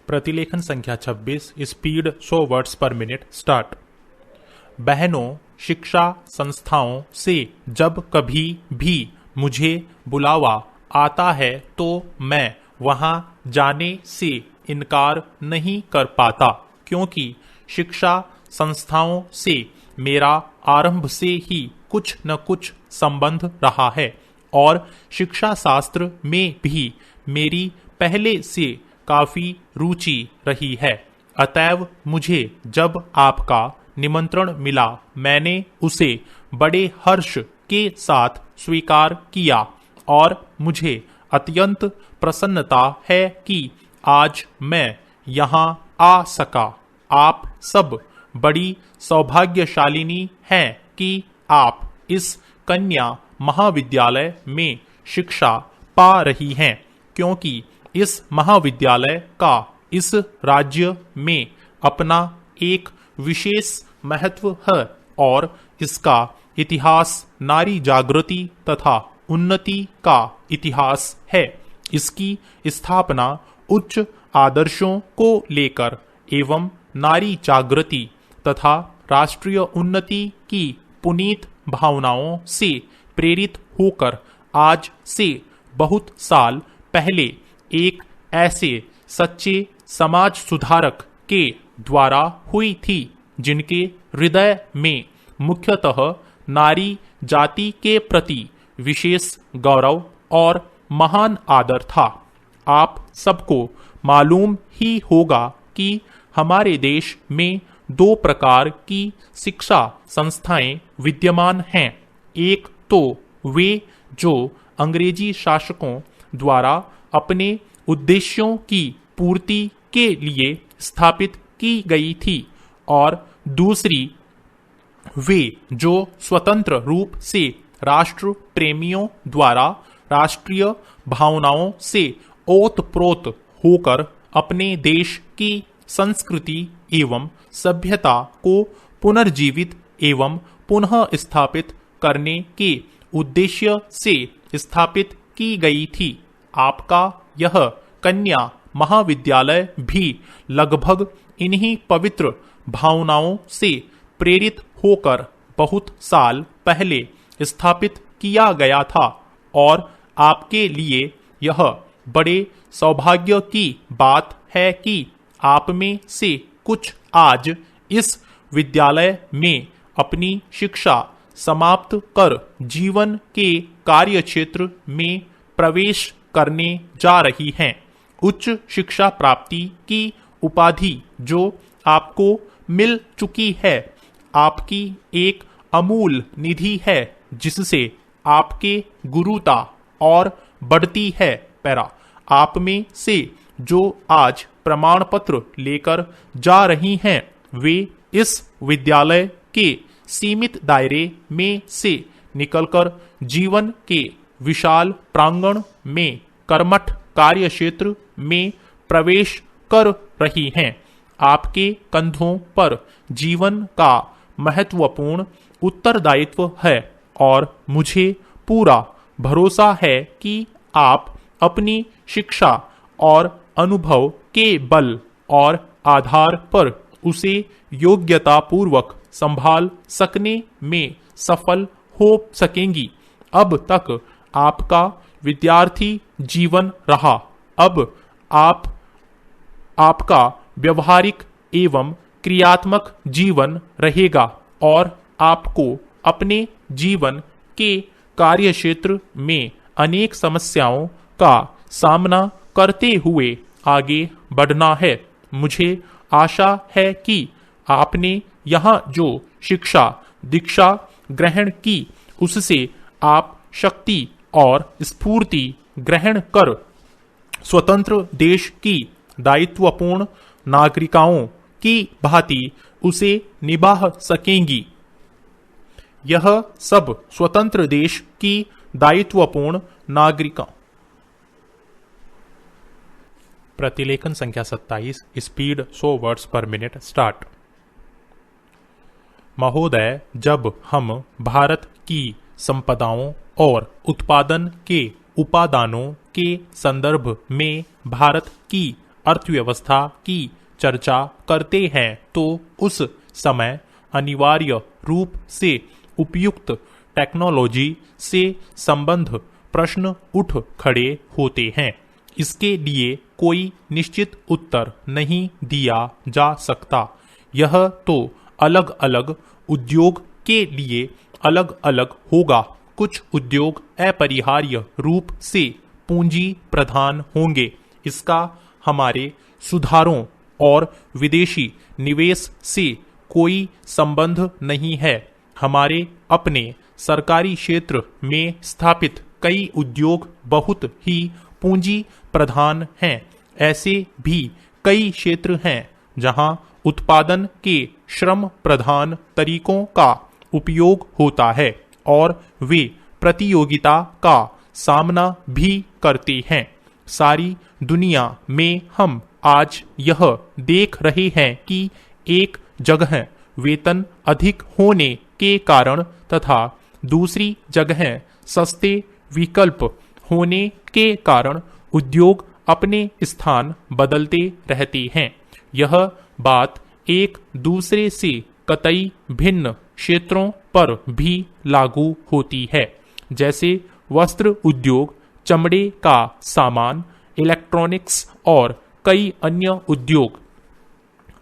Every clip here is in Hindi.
प्रतिलेखन संख्या 26 स्पीड 100 वर्ड्स पर मिनट स्टार्ट। बहनों, शिक्षा संस्थाओं से जब कभी भी मुझे बुलावा आता है तो मैं वहां जाने से इनकार नहीं कर पाता, क्योंकि शिक्षा संस्थाओं से मेरा आरंभ से ही कुछ न कुछ संबंध रहा है और शिक्षा शास्त्र में भी मेरी पहले से काफी रुचि रही है। अतएव मुझे जब आपका निमंत्रण मिला, मैंने उसे बड़े हर्ष के साथ स्वीकार किया और मुझे अत्यंत प्रसन्नता है कि आज मैं यहाँ आ सका। आप सब बड़ी सौभाग्यशालिनी हैं कि आप इस कन्या महाविद्यालय में शिक्षा पा रही हैं, क्योंकि इस महाविद्यालय का इस राज्य में अपना एक विशेष महत्व है और इसका इतिहास नारी जागृति तथा उन्नति का इतिहास है। इसकी स्थापना उच्च आदर्शों को लेकर एवं नारी जागृति तथा राष्ट्रीय उन्नति की पुनीत भावनाओं से प्रेरित होकर आज से बहुत साल पहले एक ऐसे सच्चे समाज सुधारक के द्वारा हुई थी, जिनके हृदय में मुख्यतः नारी जाति के प्रति विशेष गौरव और महान आदर था। आप सबको मालूम ही होगा कि हमारे देश में दो प्रकार की शिक्षा संस्थाएं विद्यमान हैं। एक तो वे जो अंग्रेजी शासकों द्वारा अपने उद्देश्यों की पूर्ति के लिए स्थापित की गई थी और दूसरी वे जो स्वतंत्र रूप से राष्ट्र प्रेमियों द्वारा राष्ट्रीय भावनाओं से ओतप्रोत होकर अपने देश की संस्कृति एवं सभ्यता को पुनर्जीवित एवं पुनः स्थापित करने के उद्देश्य से स्थापित की गई थी। आपका यह कन्या महाविद्यालय भी लगभग इन्हीं पवित्र भावनाओं से प्रेरित होकर बहुत साल पहले स्थापित किया गया था और आपके लिए यह बड़े सौभाग्य की बात है कि आप में से कुछ आज इस विद्यालय में अपनी शिक्षा समाप्त कर जीवन के कार्यक्षेत्र में प्रवेश करने जा रही हैं। उच्च शिक्षा प्राप्ति की उपाधि जो आपको मिल चुकी है, आपकी एक अमूल निधि है, जिससे आपके गुरुता और बढ़ती है। पैरा आप में से जो आज प्रमाण पत्र लेकर जा रही हैं, वे इस विद्यालय के सीमित दायरे में से निकलकर जीवन के विशाल प्रांगण में कर्मठ कार्यक्षेत्र में प्रवेश कर रही हैं। आपके कंधों पर जीवन का महत्वपूर्ण उत्तरदायित्व है और मुझे पूरा भरोसा है कि आप अपनी शिक्षा और अनुभव के बल और आधार पर उसे योग्यतापूर्वक संभाल सकने में सफल हो सकेंगी। अब तक आपका विद्यार्थी जीवन रहा, अब आपका व्यवहारिक एवं क्रियात्मक जीवन रहेगा और आपको अपने जीवन के कार्यक्षेत्र में अनेक समस्याओं का सामना करते हुए आगे बढ़ना है। मुझे आशा है कि आपने यहाँ जो शिक्षा दीक्षा ग्रहण की, उससे आप शक्ति और स्फूर्ति ग्रहण कर स्वतंत्र देश की दायित्वपूर्ण नागरिकाओं की भांति उसे निभा सकेंगी। यह सब स्वतंत्र देश की दायित्वपूर्ण नागरिका। प्रतिलेखन संख्या 27 स्पीड 100 वर्ड्स पर मिनट स्टार्ट। महोदय, जब हम भारत की संपदाओं और उत्पादन के उपादानों के संदर्भ में भारत की अर्थव्यवस्था की चर्चा करते हैं तो उस समय अनिवार्य रूप से उपयुक्त टेक्नोलॉजी से संबंध प्रश्न उठ खड़े होते हैं। इसके लिए कोई निश्चित उत्तर नहीं दिया जा सकता। यह तो अलग अलग उद्योग के लिए अलग अलग होगा। कुछ उद्योग अपरिहार्य रूप से पूंजी प्रधान होंगे। इसका हमारे सुधारों और विदेशी निवेश से कोई संबंध नहीं है। हमारे अपने सरकारी क्षेत्र में स्थापित कई उद्योग बहुत ही पूंजी प्रधान हैं। ऐसे भी कई क्षेत्र हैं जहां उत्पादन के श्रम प्रधान तरीकों का उपयोग होता है और वे प्रतियोगिता का सामना भी करते हैं। सारी दुनिया में हम आज यह देख रहे हैं कि एक जगह वेतन अधिक होने के कारण तथा दूसरी जगह सस्ते विकल्प होने के कारण उद्योग अपने स्थान बदलते रहते हैं। यह बात एक दूसरे से कतई भिन्न क्षेत्रों पर भी लागू होती है, जैसे वस्त्र उद्योग, चमड़े का सामान, इलेक्ट्रॉनिक्स और कई अन्य उद्योग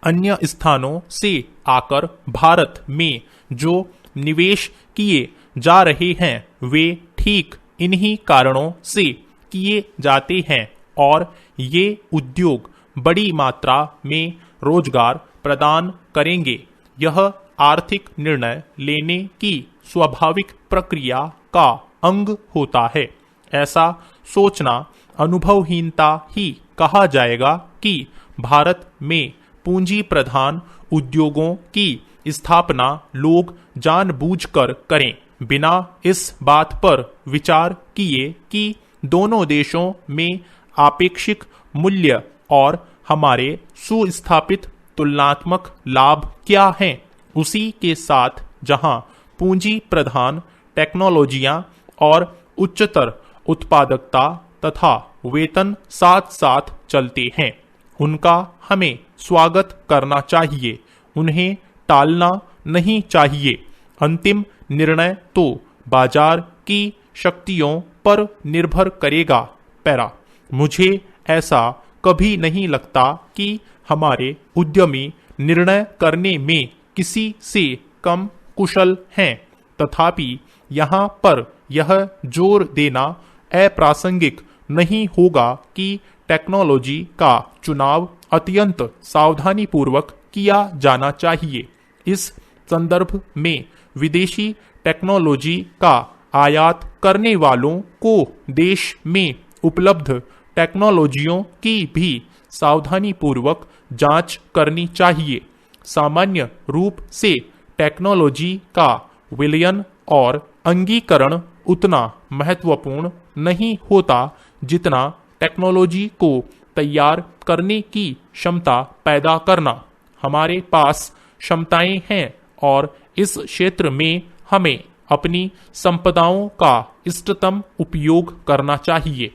अन्य स्थानों से आकर भारत में जो निवेश किए जा रहे हैं वे ठीक इन्हीं कारणों से किए जाते हैं और ये उद्योग बड़ी मात्रा में रोजगार प्रदान करेंगे। यह आर्थिक निर्णय लेने की स्वाभाविक प्रक्रिया का अंग होता है। ऐसा सोचना अनुभवहीनता ही कहा जाएगा कि भारत में पूंजी प्रधान उद्योगों की स्थापना लोग जानबूझकर करें, बिना इस बात पर विचार किए कि दोनों देशों में आपेक्षिक मूल्य और हमारे सुस्थापित तुलनात्मक लाभ क्या हैं। उसी के साथ जहां पूंजी प्रधान टेक्नोलॉजियां और उच्चतर उत्पादकता तथा वेतन साथ साथ चलते हैं, उनका हमें स्वागत करना चाहिए, उन्हें टालना नहीं चाहिए। अंतिम निर्णय तो बाजार की शक्तियों पर निर्भर करेगा। पैरा, मुझे ऐसा कभी नहीं लगता कि हमारे उद्यमी निर्णय करने में किसी से कम कुशल हैं। तथापि यहाँ पर यह जोर देना अप्रासंगिक नहीं होगा कि टेक्नोलॉजी का चुनाव अत्यंत सावधानीपूर्वक किया जाना चाहिए। इस संदर्भ में विदेशी टेक्नोलॉजी का आयात करने वालों को देश में उपलब्ध टेक्नोलॉजियों की भी सावधानीपूर्वक जांच करनी चाहिए। सामान्य रूप से टेक्नोलॉजी का विलयन और अंगीकरण उतना महत्वपूर्ण नहीं होता जितना टेक्नोलॉजी को तैयार करने की क्षमता पैदा करना। हमारे पास क्षमताएं हैं और इस क्षेत्र में हमें अपनी संपदाओं का इष्टतम उपयोग करना चाहिए।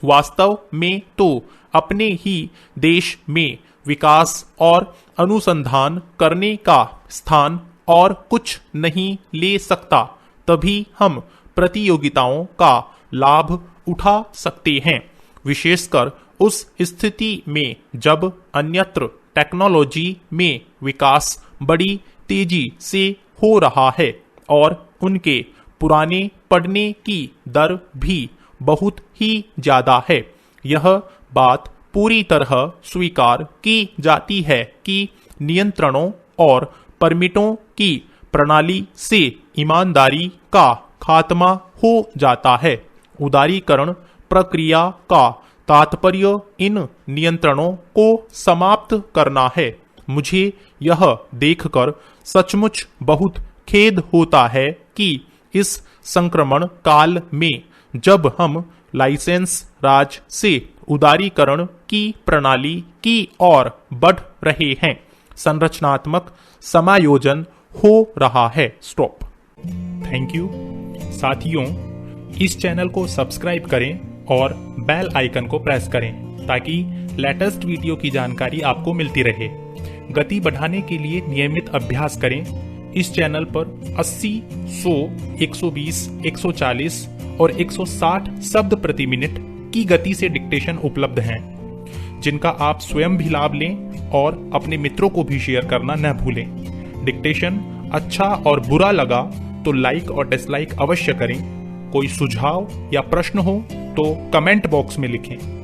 वास्तव में तो अपने ही देश में विकास और अनुसंधान करने का स्थान और कुछ नहीं ले सकता, तभी हम प्रतियोगिताओं का लाभ उठा सकते हैं। विशेषकर उस स्थिति में जब अन्यत्र टेक्नोलॉजी में विकास बड़ी तेजी से हो रहा है और उनके पुराने पड़ने की दर भी बहुत ही ज्यादा है। यह बात पूरी तरह स्वीकार की जाती है कि नियंत्रणों और परमिटों की प्रणाली से ईमानदारी का खात्मा हो जाता है। उदारीकरण प्रक्रिया का तात्पर्य इन नियंत्रणों को समाप्त करना है। मुझे यह देखकर सचमुच बहुत खेद होता है कि इस संक्रमण काल में जब हम लाइसेंस राज से उदारीकरण की प्रणाली की ओर बढ़ रहे हैं, संरचनात्मक समायोजन हो रहा है। स्टॉप। थैंक यू साथियों, इस चैनल को सब्सक्राइब करें और बेल आइकन को प्रेस करें ताकि लेटेस्ट वीडियो की जानकारी आपको मिलती रहे। गति बढ़ाने के लिए नियमित अभ्यास करें। इस चैनल पर 80, 100, 120, 140 और 160 शब्द प्रति मिनट की गति से डिक्टेशन उपलब्ध हैं, जिनका आप स्वयं भी लाभ लें और अपने मित्रों को भी शेयर करना न भूलें। डिक्टेशन अच्छा और बुरा लगा तो लाइक और डिसलाइक अवश्य करें। कोई सुझाव या प्रश्न हो तो कमेंट बॉक्स में लिखें।